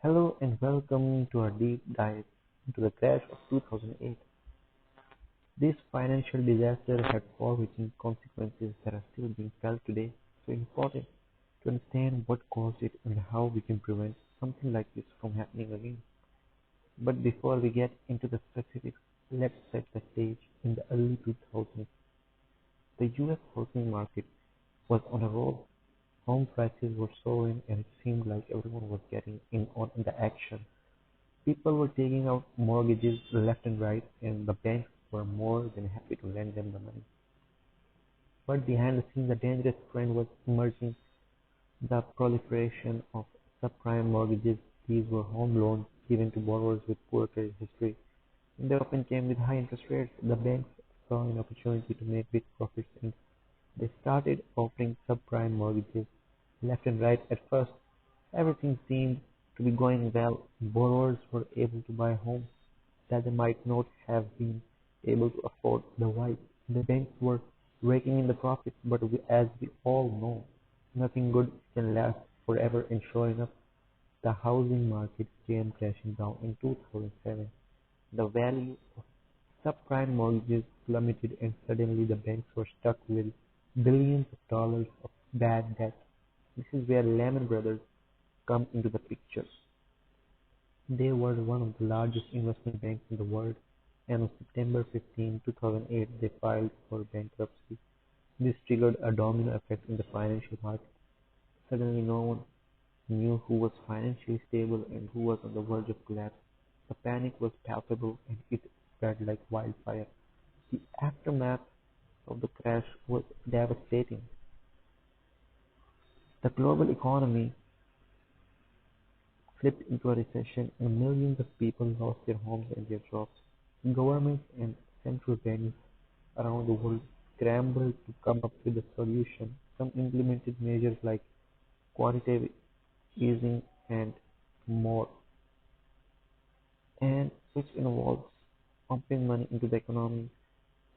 Hello and welcome to our deep dive into the crash of 2008. This financial disaster had far-reaching consequences that are still being felt today, so important to understand what caused it and how we can prevent something like this from happening again. But before we get into the specifics, let's set the stage. In the early 2000s, the US housing market was on a roll. Home prices were soaring and it seemed like everyone was getting in on the action. People were taking out mortgages left and right, and the banks were more than happy to lend them the money. But behind the scenes, a dangerous trend was emerging: the proliferation of subprime mortgages. These were home loans given to borrowers with poor credit history, and they often came with high interest rates. The banks saw an opportunity to make big profits, and they started offering subprime mortgages left and right. At first, everything seemed to be going well. Borrowers were able to buy homes that they might not have been able to afford otherwise. The banks were raking in the profits, but as we all know, nothing good can last forever, and sure enough, the housing market came crashing down in 2007. The value of subprime mortgages plummeted, and suddenly the banks were stuck with billions of dollars of bad debt. This is where Lehman Brothers come into the picture. They were one of the largest investment banks in the world, and on September 15, 2008, they filed for bankruptcy. This triggered a domino effect in the financial market. Suddenly, no one knew who was financially stable and who was on the verge of collapse. The panic was palpable and it spread like wildfire. The aftermath of the crash was devastating. The global economy slipped into a recession and millions of people lost their homes and their jobs. Governments and central banks around the world scrambled to come up with a solution. Some implemented measures like quantitative easing and more, and which involves pumping money into the economy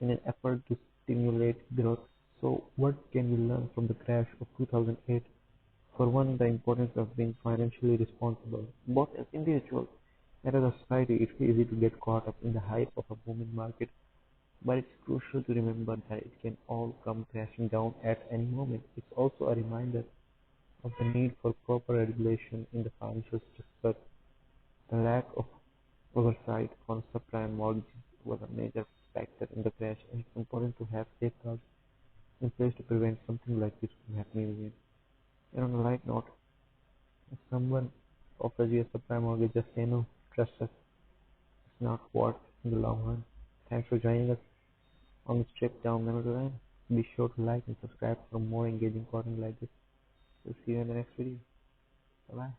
in an effort to stimulate growth. So, what can we learn from the crash of 2008? For one, the importance of being financially responsible. Both as individuals and as a society, it's easy to get caught up in the hype of a booming market, but it's crucial to remember that it can all come crashing down at any moment. It's also a reminder of the need for proper regulation in the financial sector. The lack of oversight on subprime mortgages was a major factor in the crash, and it's important to have safeguards in place to prevent something like this from happening again. And on a light note, if someone offers you a subprime mortgage, just say no. Trust us, it's not worth in the long run. Thanks for joining us on this trip down memory lane. Be sure to like and subscribe for more engaging content like this. We'll see you in the next video. Bye bye.